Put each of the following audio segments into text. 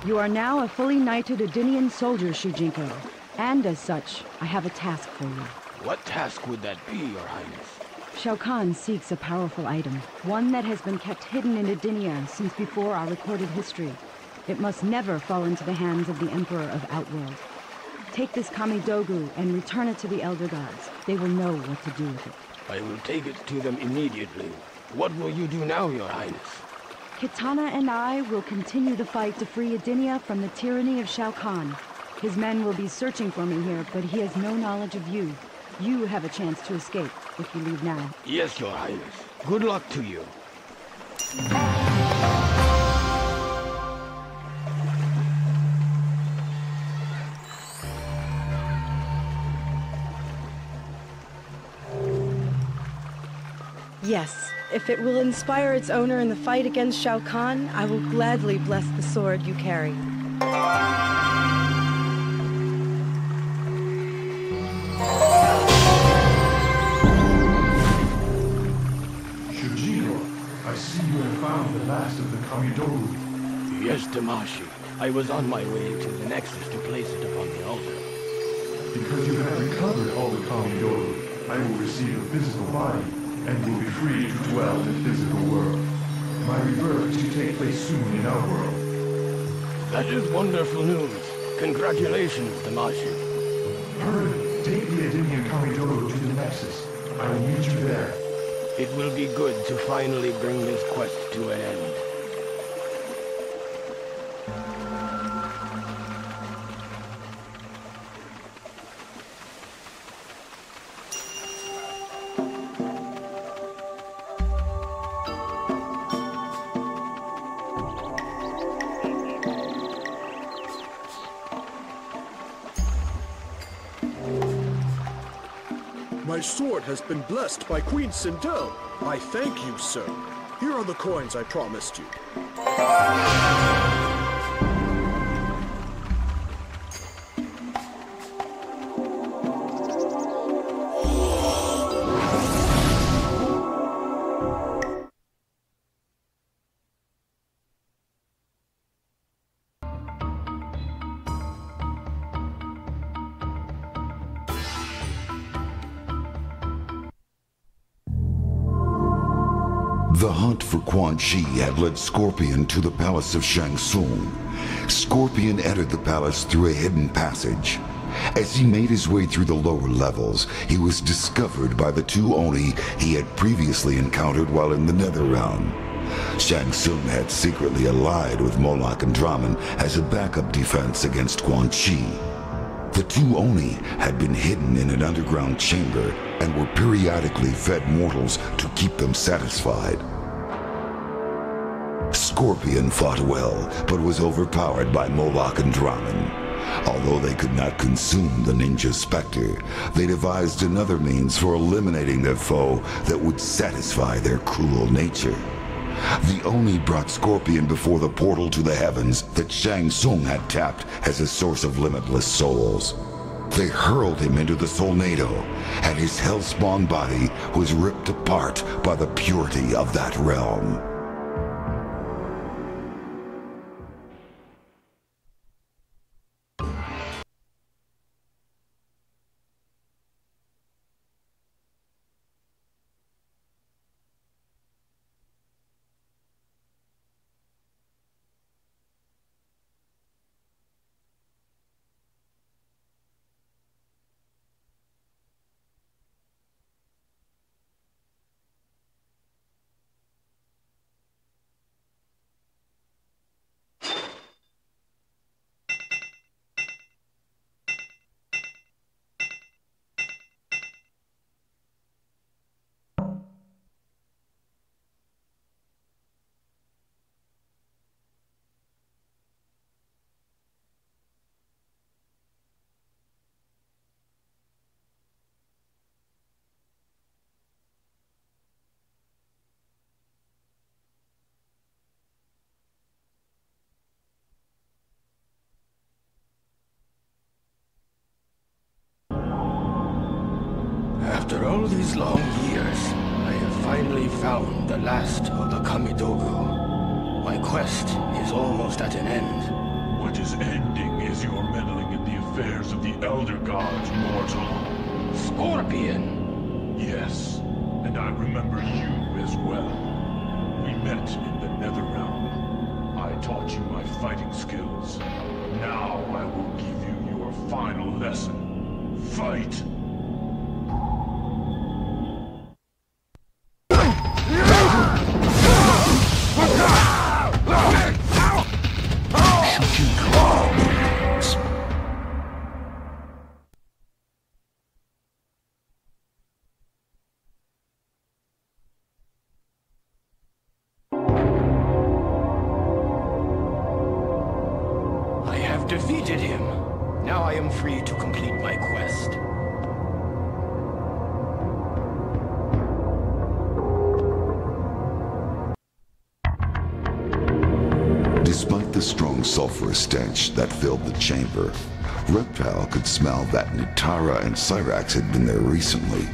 You are now a fully knighted Edenian soldier, Shujinko. And as such, I have a task for you. What task would that be, Your Highness? Shao Kahn seeks a powerful item, one that has been kept hidden in Edenia since before our recorded history. It must never fall into the hands of the Emperor of Outworld. Take this Kamidogu and return it to the Elder Gods. They will know what to do with it. I will take it to them immediately. What will you do now, Your Highness? Kitana and I will continue the fight to free Edenia from the tyranny of Shao Kahn. His men will be searching for me here, but he has no knowledge of you. You have a chance to escape if you leave now. Yes, Your Highness. Good luck to you. Yes, if it will inspire its owner in the fight against Shao Kahn, I will gladly bless the sword you carry. Shujinko, I see you have found the last of the Kamidogu. Yes, Damashi. I was on my way to the Nexus to place it upon the altar. Because you have recovered all the Kamidogu, I will receive a physical body and will be free to dwell in the physical world. My rebirth is to take place soon in our world. That is wonderful news. Congratulations, Damashi. Hurry, take the Edenian Kamidogu to the Nexus. I will meet you there. It will be good to finally bring this quest to an end. My sword has been blessed by Queen Sindel. I thank you, sir. Here are the coins I promised you. The hunt for Quan Chi had led Scorpion to the palace of Shang Tsung. Scorpion entered the palace through a hidden passage. As he made his way through the lower levels, he was discovered by the two Oni he had previously encountered while in the Netherrealm. Shang Tsung had secretly allied with Moloch and Draman as a backup defense against Quan Chi. The two Oni had been hidden in an underground chamber and were periodically fed mortals to keep them satisfied. Scorpion fought well, but was overpowered by Moloch and Draman. Although they could not consume the ninja specter, they devised another means for eliminating their foe that would satisfy their cruel nature. The Oni brought Scorpion before the portal to the heavens that Shang Tsung had tapped as a source of limitless souls. They hurled him into the Solnado, and his hellspawn body was ripped apart by the purity of that realm. After all these long years, I have finally found the last of the Kamidogu. My quest is almost at an end. What is ending is your meddling in the affairs of the Elder Gods, mortal. Scorpion! Yes, and I remember you as well. We met in the Netherrealm. I taught you my fighting skills. Now I will give you your final lesson. Fight! Defeated him. Now I am free to complete my quest. Despite the strong sulfurous stench that filled the chamber, Reptile could smell that Nitara and Cyrax had been there recently.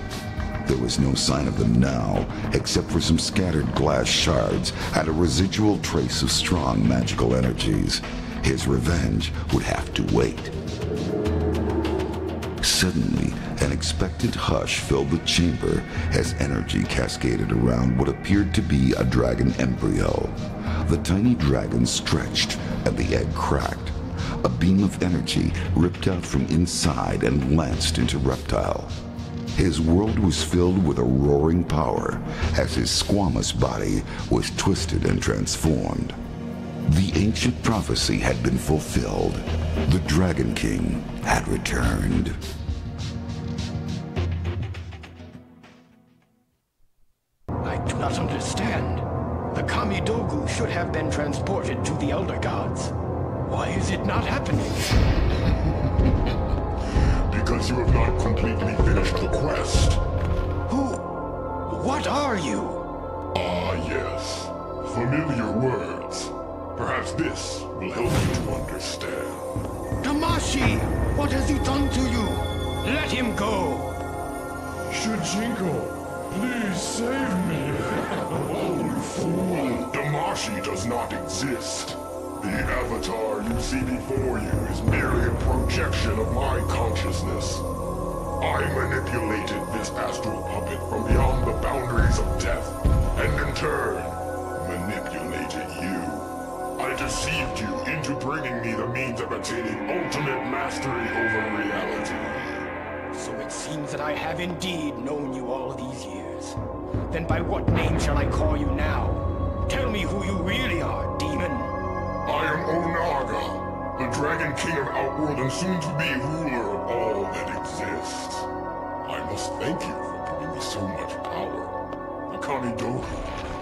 There was no sign of them now, except for some scattered glass shards and a residual trace of strong magical energies. His revenge would have to wait. Suddenly, an expectant hush filled the chamber as energy cascaded around what appeared to be a dragon embryo. The tiny dragon stretched, and the egg cracked. A beam of energy ripped out from inside and lanced into Reptile. His world was filled with a roaring power as his squamous body was twisted and transformed. The ancient prophecy had been fulfilled. The Dragon King had returned. I do not understand. The Kamidogu should have been transported to the Elder Gods. Why is it not happening? Because you have not completely finished the quest. What are you? Ah, yes. Familiar words. Perhaps this will help you to understand. Damashi! What has he done to you? Let him go! Shujinko, please save me! Oh, fool! Damashi does not exist. The avatar you see before you is merely a projection of my consciousness. I manipulated this astral puppet from beyond the boundaries of death, and in turn, manipulated you. I deceived you into bringing me the means of attaining ultimate mastery over reality. So it seems that I have indeed known you all these years. Then by what name shall I call you now? Tell me who you really are, demon. I am Onaga, the Dragon King of Outworld and soon-to-be ruler of all that exists. I must thank you for giving me so much power. The Kamidogu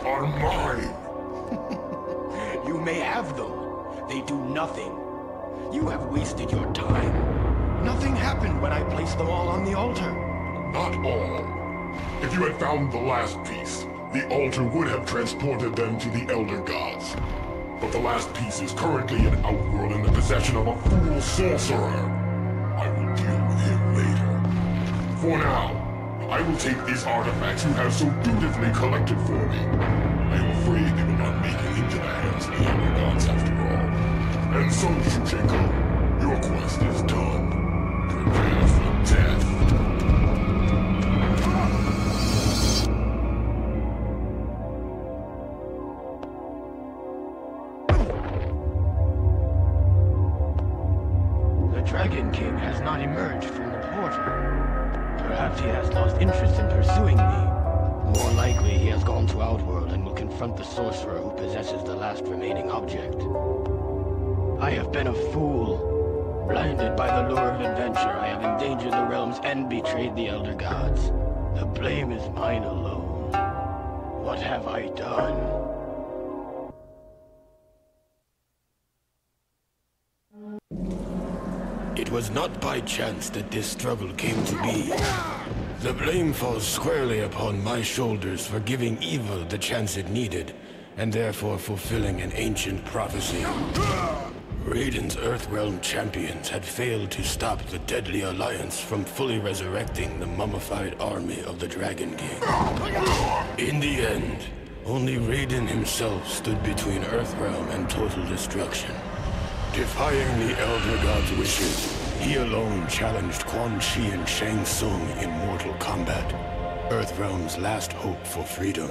are mine. You may have them. They do nothing. You have wasted your time. Nothing happened when I placed them all on the altar. Not all. If you had found the last piece, the altar would have transported them to the Elder Gods. But the last piece is currently in Outworld in the possession of a fool sorcerer. I will deal with him later. For now, I will take these artifacts you have so dutifully collected for me. I am afraid they will not make it into the hands of the Elder Gods after all. And so, Shujinko, your quest is done. Prepare for death. The Dragon King has not emerged from the portal. Perhaps he has lost interest in pursuing me. More likely, he has gone to Outworld and will confront the sorcerer who possesses the last remaining object. I have been a fool. Blinded by the lure of adventure, I have endangered the realms and betrayed the Elder Gods. The blame is mine alone. What have I done? It was not by chance that this struggle came to be. The blame falls squarely upon my shoulders for giving evil the chance it needed, and therefore fulfilling an ancient prophecy. Raiden's Earthrealm champions had failed to stop the deadly alliance from fully resurrecting the mummified army of the Dragon King. In the end, only Raiden himself stood between Earthrealm and total destruction. Defying the Elder God's wishes, he alone challenged Quan Chi and Shang Tsung in mortal combat. Earthrealm's last hope for freedom.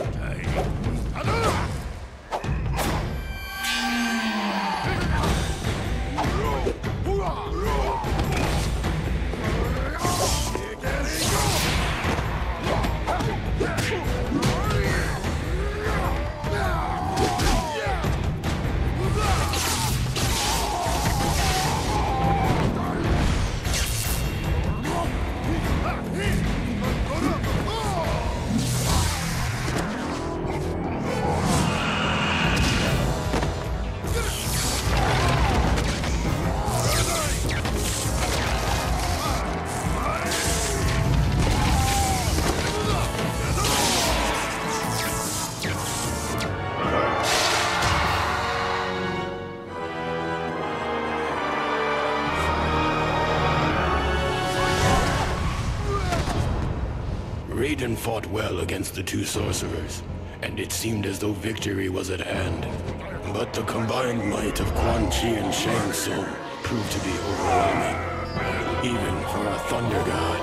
Raiden fought well against the two sorcerers, and it seemed as though victory was at hand. But the combined might of Quan Chi and Shang Tsung proved to be overwhelming, even for a Thunder God.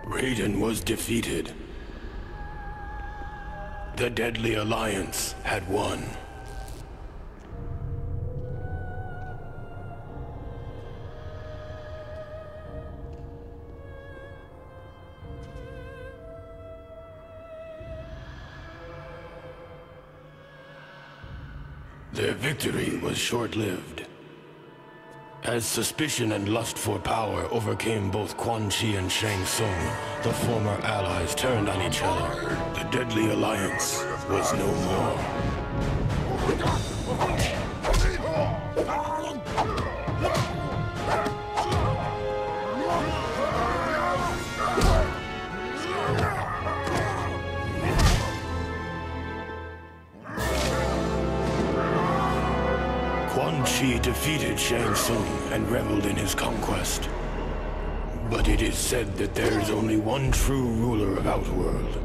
Raiden was defeated. The Deadly Alliance had won. Their victory was short-lived. As suspicion and lust for power overcame both Quan Chi and Shang Tsung, the former allies turned on each other. The Deadly Alliance was no more. Quan Chi defeated Shang Tsung and reveled in his conquest. But it is said that there is only one true ruler of Outworld.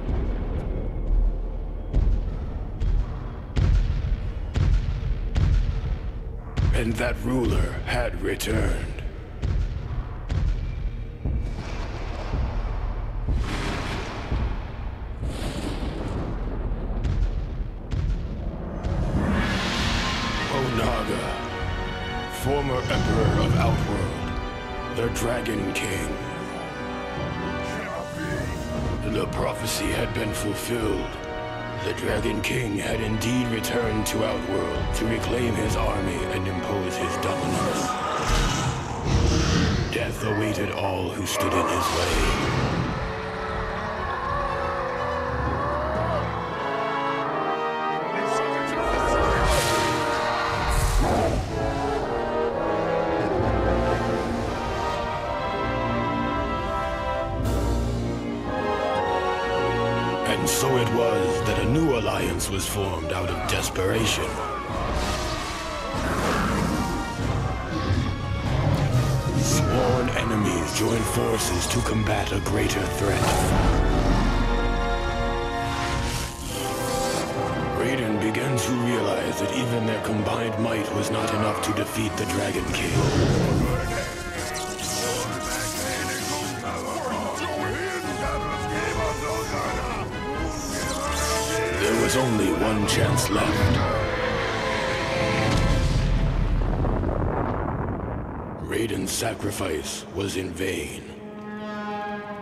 And that ruler had returned. Former Emperor of Outworld, the Dragon King. The prophecy had been fulfilled. The Dragon King had indeed returned to Outworld to reclaim his army and impose his dominance. Death awaited all who stood in his way. And so it was that a new alliance was formed out of desperation. Sworn enemies joined forces to combat a greater threat. Raiden began to realize that even their combined might was not enough to defeat the Dragon King. There was only one chance left. Raiden's sacrifice was in vain,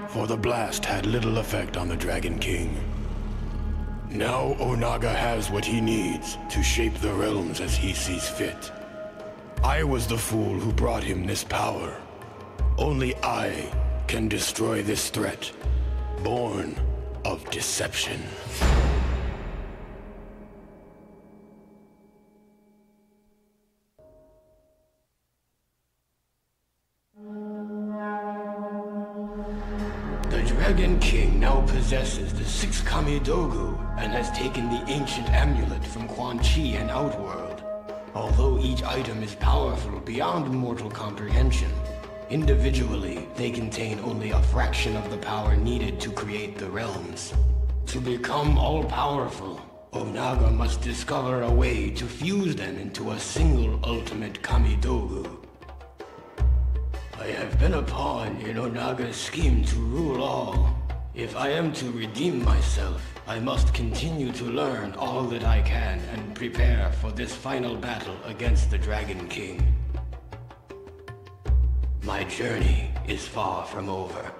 for the blast had little effect on the Dragon King. Now Onaga has what he needs to shape the realms as he sees fit. I was the fool who brought him this power. Only I can destroy this threat, born of deception. The Dragon King now possesses the 6 Kamidogu and has taken the ancient amulet from Quan Chi and Outworld. Although each item is powerful beyond mortal comprehension, Individually, they contain only a fraction of the power needed to create the realms. To become all-powerful, Onaga must discover a way to fuse them into a single ultimate Kamidogu. I have been a pawn in Onaga's scheme to rule all. If I am to redeem myself, I must continue to learn all that I can and prepare for this final battle against the Dragon King. My journey is far from over.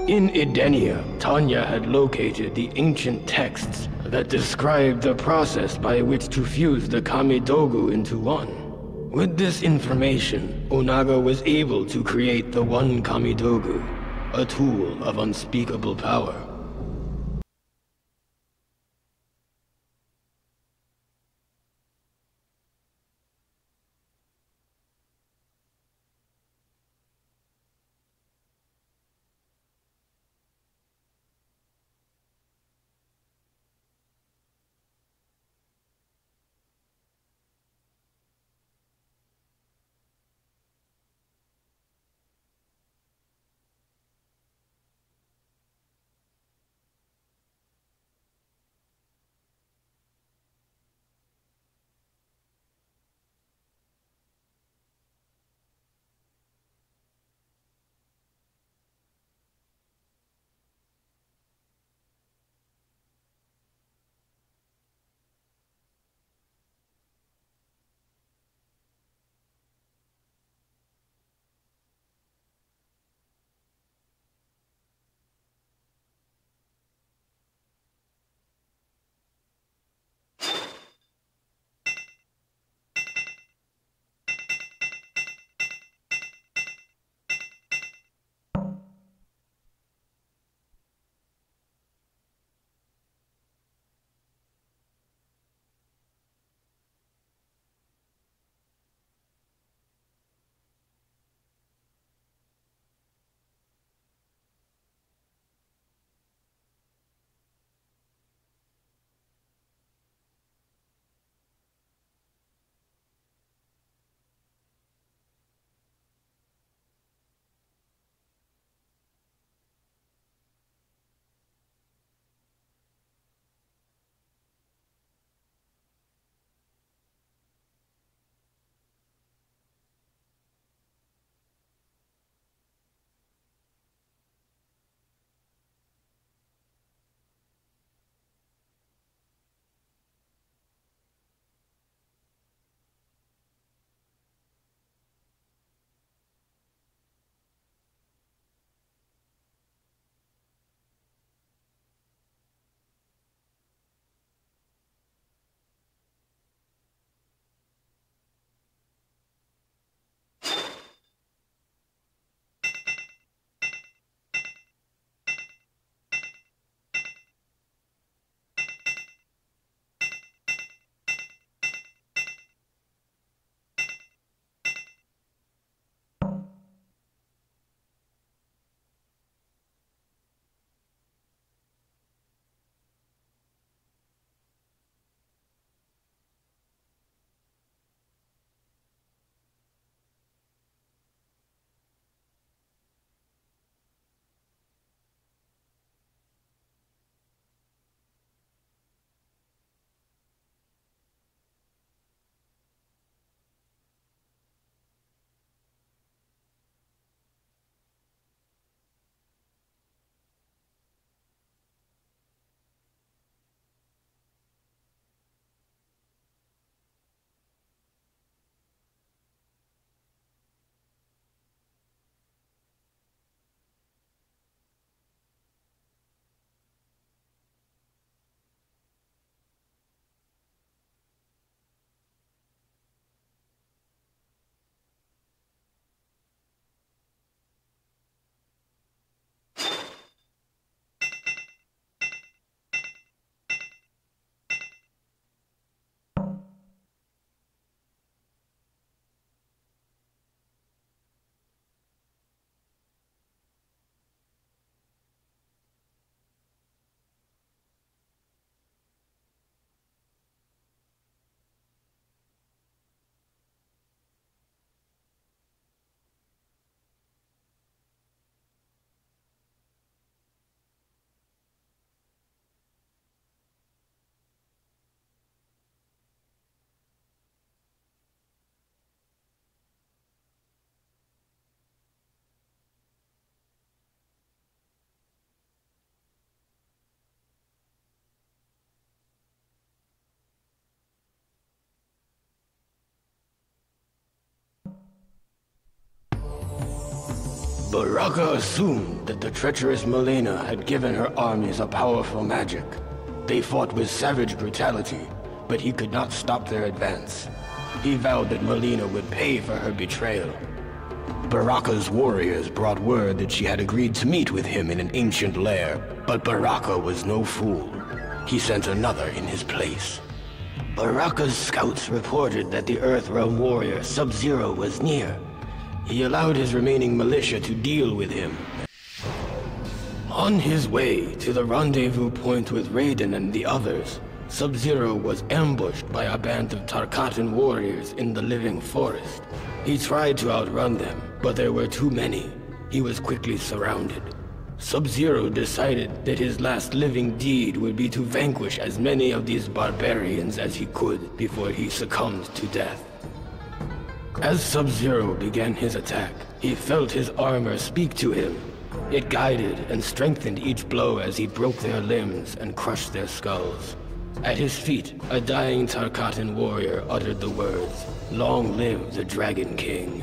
In Edenia, Tanya had located the ancient texts that described the process by which to fuse the Kamidogu into one. With this information, Onaga was able to create the One Kamidogu, a tool of unspeakable power. Baraka assumed that the treacherous Melena had given her armies a powerful magic. They fought with savage brutality, but he could not stop their advance. He vowed that Melena would pay for her betrayal. Baraka's warriors brought word that she had agreed to meet with him in an ancient lair, but Baraka was no fool. He sent another in his place. Baraka's scouts reported that the Earthrealm warrior Sub-Zero was near. He allowed his remaining militia to deal with him. On his way to the rendezvous point with Raiden and the others, Sub-Zero was ambushed by a band of Tarkatan warriors in the living forest. He tried to outrun them, but there were too many. He was quickly surrounded. Sub-Zero decided that his last living deed would be to vanquish as many of these barbarians as he could before he succumbed to death. As Sub-Zero began his attack, he felt his armor speak to him. It guided and strengthened each blow as he broke their limbs and crushed their skulls. At his feet, a dying Tarkatan warrior uttered the words, "Long live the Dragon King."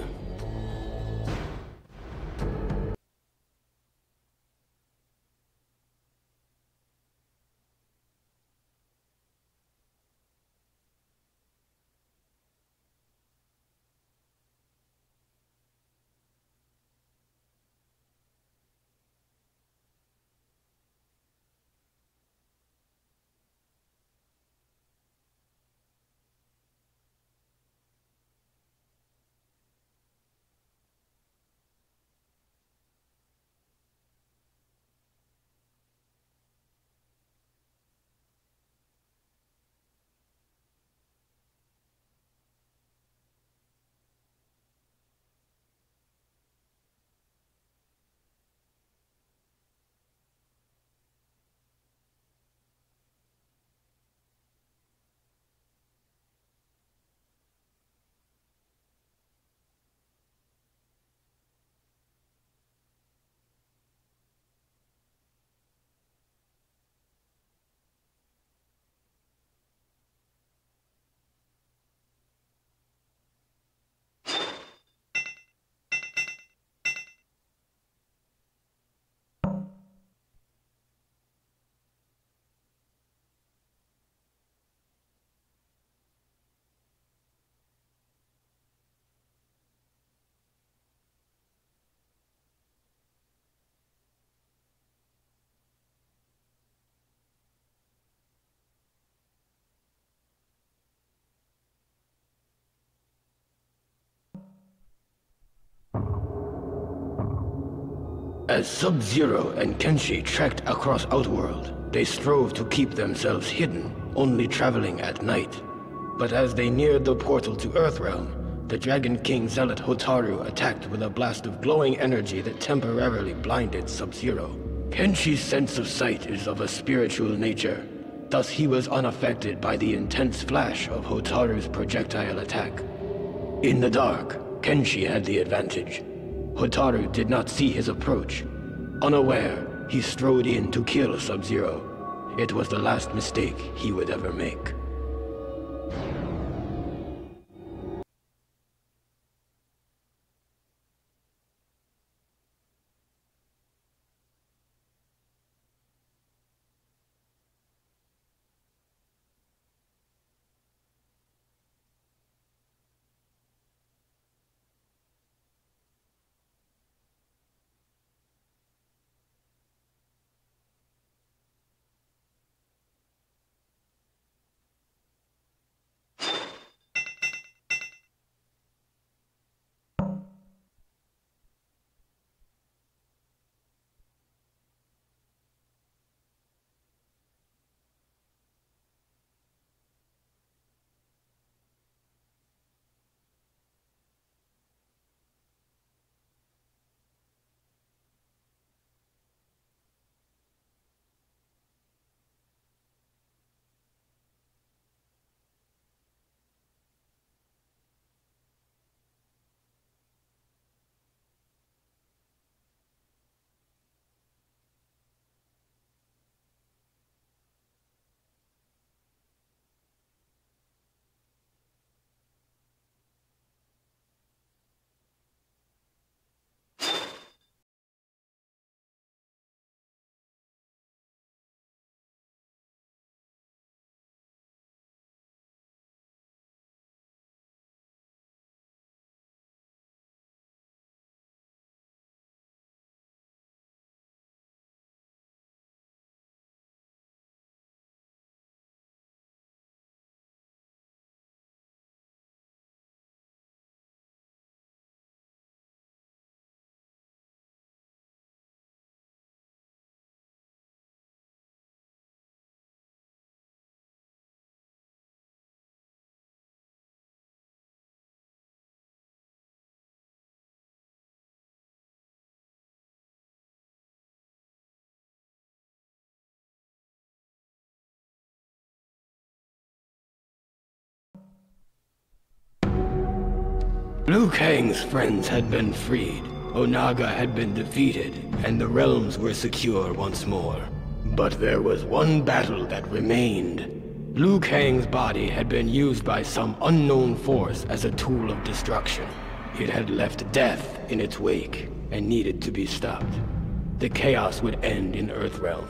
As Sub-Zero and Kenshi trekked across Outworld, they strove to keep themselves hidden, only traveling at night. But as they neared the portal to Earthrealm, the Dragon King Zealot Hotaru attacked with a blast of glowing energy that temporarily blinded Sub-Zero. Kenshi's sense of sight is of a spiritual nature, thus he was unaffected by the intense flash of Hotaru's projectile attack. In the dark, Kenshi had the advantage. Hotaru did not see his approach. Unaware, he strode in to kill Sub-Zero. It was the last mistake he would ever make. Liu Kang's friends had been freed, Onaga had been defeated, and the realms were secure once more. But there was one battle that remained. Liu Kang's body had been used by some unknown force as a tool of destruction. It had left death in its wake, and needed to be stopped. The chaos would end in Earthrealm.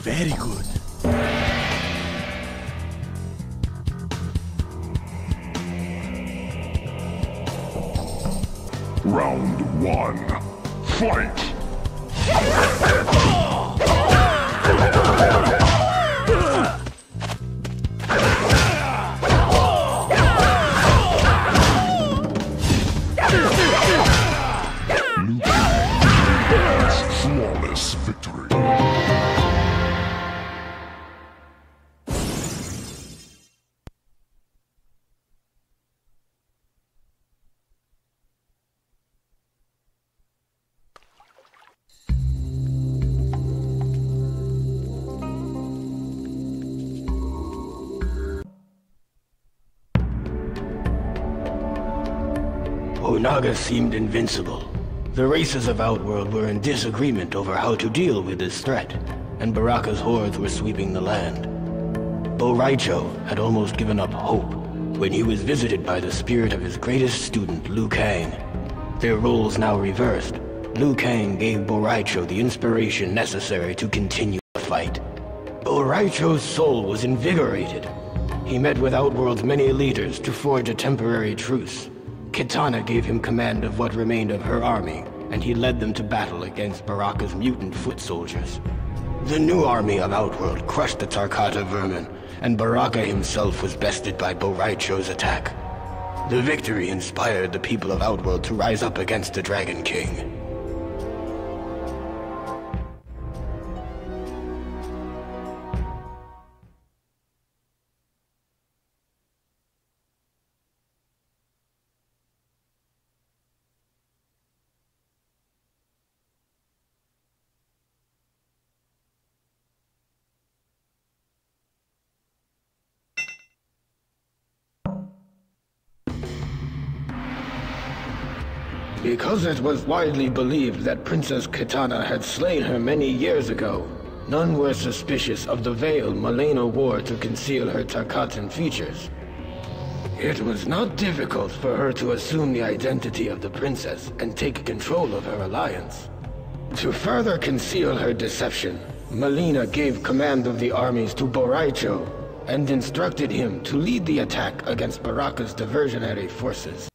Very good. Round one. Fight! Flawless victory. Onaga seemed invincible. The races of Outworld were in disagreement over how to deal with this threat, and Baraka's hordes were sweeping the land. Boraicho had almost given up hope when he was visited by the spirit of his greatest student, Liu Kang. Their roles now reversed. Liu Kang gave Boraicho the inspiration necessary to continue the fight. Boraicho's soul was invigorated. He met with Outworld's many leaders to forge a temporary truce. Kitana gave him command of what remained of her army, and he led them to battle against Baraka's mutant foot soldiers. The new army of Outworld crushed the Tarkata vermin, and Baraka himself was bested by Boraicho's attack. The victory inspired the people of Outworld to rise up against the Dragon King. Because it was widely believed that Princess Kitana had slain her many years ago, none were suspicious of the veil Malena wore to conceal her Tarkatan features. It was not difficult for her to assume the identity of the princess and take control of her alliance. To further conceal her deception, Malena gave command of the armies to Boraicho and instructed him to lead the attack against Baraka's diversionary forces.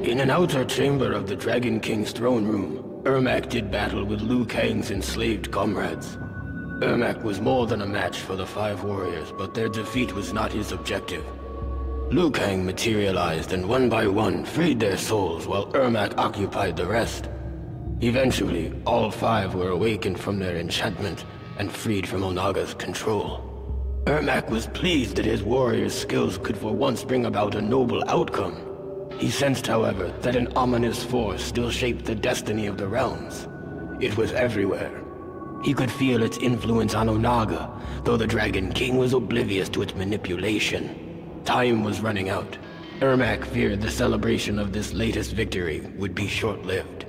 In an outer chamber of the Dragon King's throne room, Ermac did battle with Liu Kang's enslaved comrades. Ermac was more than a match for the five warriors, but their defeat was not his objective. Liu Kang materialized and one by one freed their souls while Ermac occupied the rest. Eventually, all five were awakened from their enchantment and freed from Onaga's control. Ermac was pleased that his warrior's skills could for once bring about a noble outcome. He sensed, however, that an ominous force still shaped the destiny of the realms. It was everywhere. He could feel its influence on Onaga, though the Dragon King was oblivious to its manipulation. Time was running out. Ermac feared the celebration of this latest victory would be short-lived.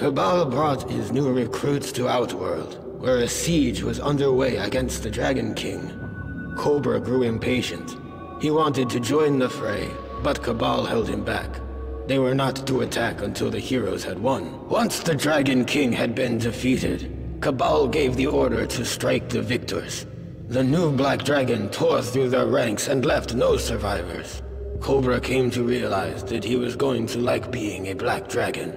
Cabal brought his new recruits to Outworld, where a siege was underway against the Dragon King. Cobra grew impatient. He wanted to join the fray, but Cabal held him back. They were not to attack until the heroes had won. Once the Dragon King had been defeated, Cabal gave the order to strike the victors. The new Black Dragon tore through their ranks and left no survivors. Cobra came to realize that he was going to like being a Black Dragon.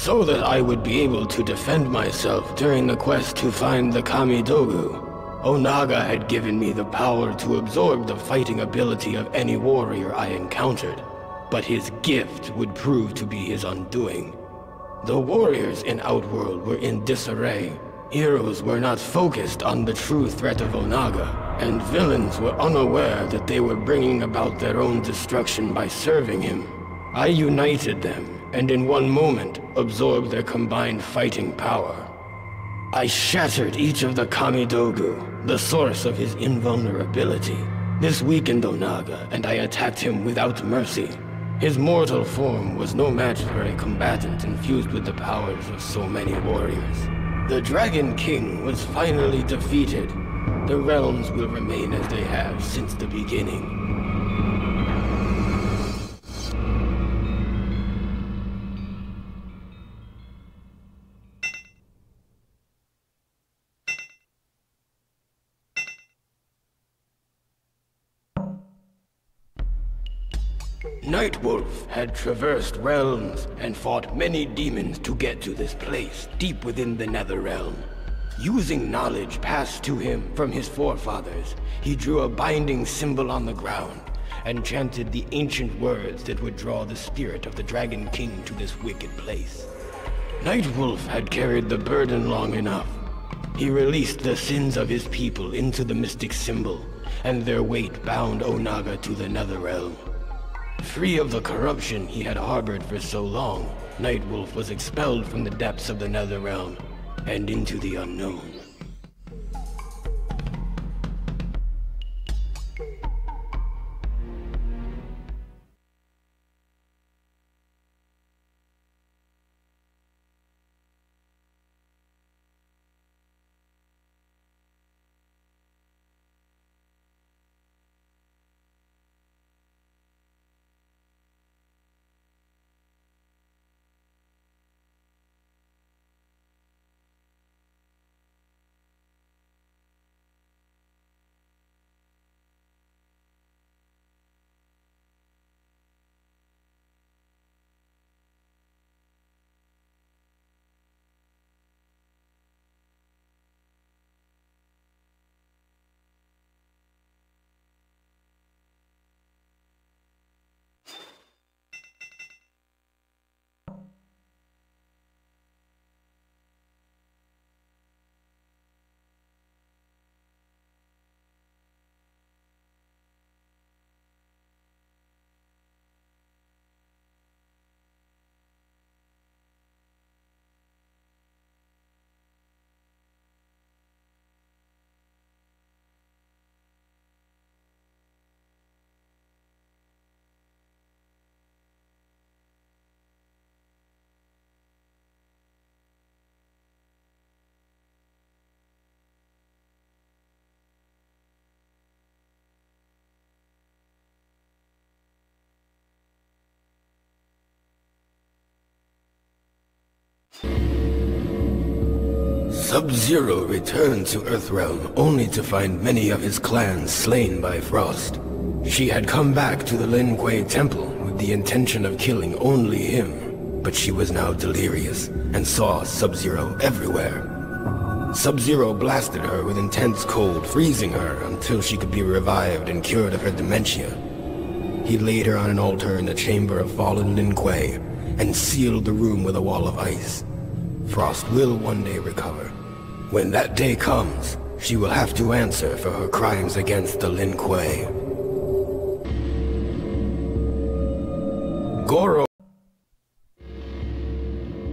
so that I would be able to defend myself during the quest to find the Kamidogu. Onaga had given me the power to absorb the fighting ability of any warrior I encountered, but his gift would prove to be his undoing. The warriors in Outworld were in disarray. Heroes were not focused on the true threat of Onaga, and villains were unaware that they were bringing about their own destruction by serving him. I united them, and in one moment, absorbed their combined fighting power. I shattered each of the Kamidogu, the source of his invulnerability. This weakened Onaga, and I attacked him without mercy. His mortal form was no match for a combatant infused with the powers of so many warriors. The Dragon King was finally defeated. The realms will remain as they have since the beginning. Nightwolf had traversed realms and fought many demons to get to this place, deep within the Netherrealm. Using knowledge passed to him from his forefathers, he drew a binding symbol on the ground and chanted the ancient words that would draw the spirit of the Dragon King to this wicked place. Nightwolf had carried the burden long enough. He released the sins of his people into the mystic symbol, and their weight bound Onaga to the Netherrealm. Free of the corruption he had harbored for so long, Nightwolf was expelled from the depths of the Netherrealm and into the unknown. Sub-Zero returned to Earthrealm only to find many of his clans slain by Frost. She had come back to the Lin Kuei Temple with the intention of killing only him, but she was now delirious and saw Sub-Zero everywhere. Sub-Zero blasted her with intense cold, freezing her until she could be revived and cured of her dementia. He laid her on an altar in the chamber of fallen Lin Kuei and sealed the room with a wall of ice. Frost will one day recover. When that day comes, she will have to answer for her crimes against the Lin Kuei. Goro.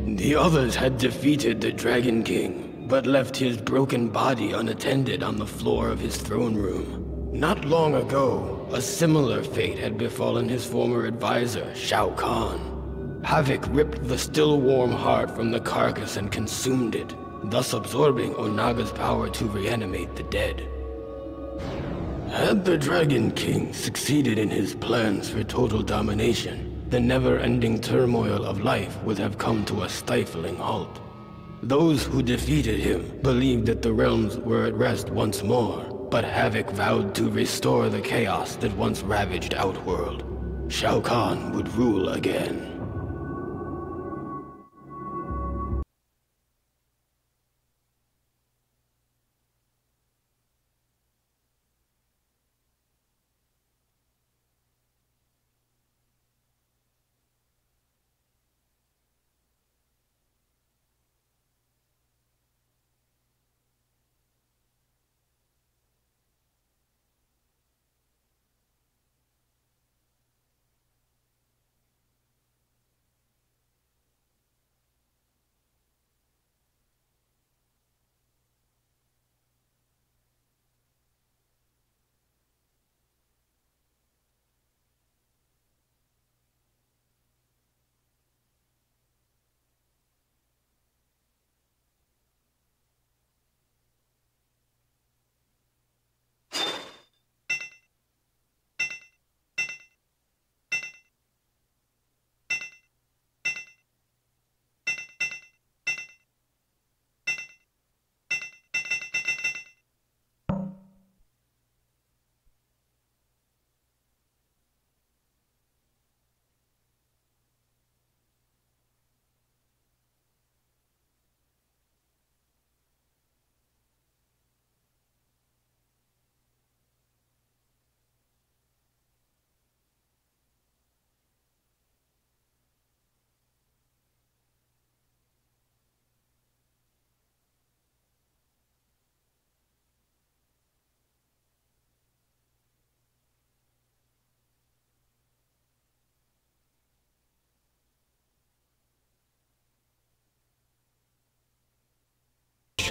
The others had defeated the Dragon King, but left his broken body unattended on the floor of his throne room. Not long ago, a similar fate had befallen his former advisor, Shao Kahn. Havoc ripped the still warm heart from the carcass and consumed it, thus absorbing Onaga's power to reanimate the dead. Had the Dragon King succeeded in his plans for total domination, the never-ending turmoil of life would have come to a stifling halt. Those who defeated him believed that the realms were at rest once more, but Havoc vowed to restore the chaos that once ravaged Outworld. Shao Kahn would rule again.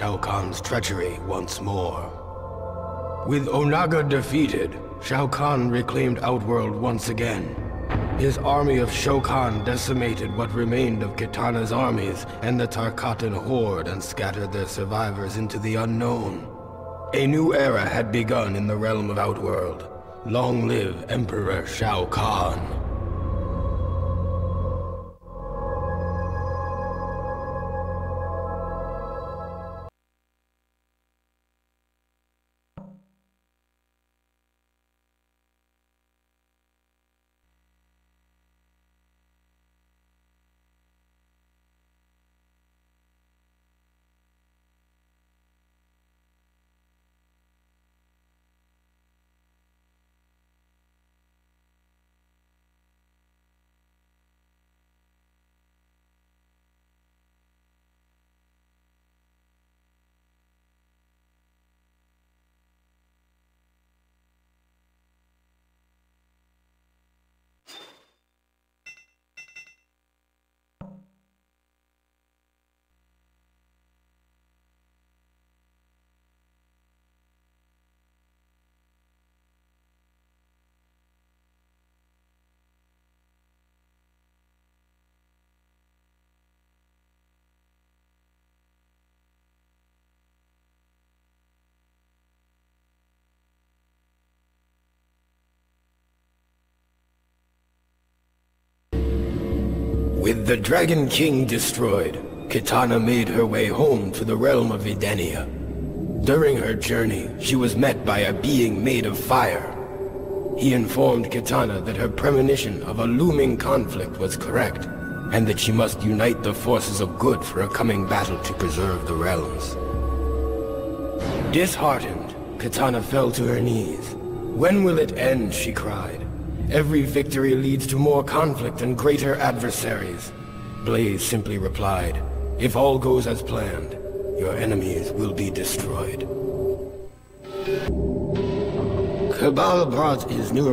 Shao Kahn's treachery once more. With Onaga defeated, Shao Kahn reclaimed Outworld once again. His army of Shokan decimated what remained of Kitana's armies and the Tarkatan horde and scattered their survivors into the unknown. A new era had begun in the realm of Outworld. Long live Emperor Shao Kahn. With the Dragon King destroyed, Kitana made her way home to the realm of Edenia. During her journey, she was met by a being made of fire. He informed Kitana that her premonition of a looming conflict was correct, and that she must unite the forces of good for a coming battle to preserve the realms. Disheartened, Kitana fell to her knees. "When will it end?" she cried. "Every victory leads to more conflict and greater adversaries." Blaze simply replied, "If all goes as planned, your enemies will be destroyed." Cabal brought his new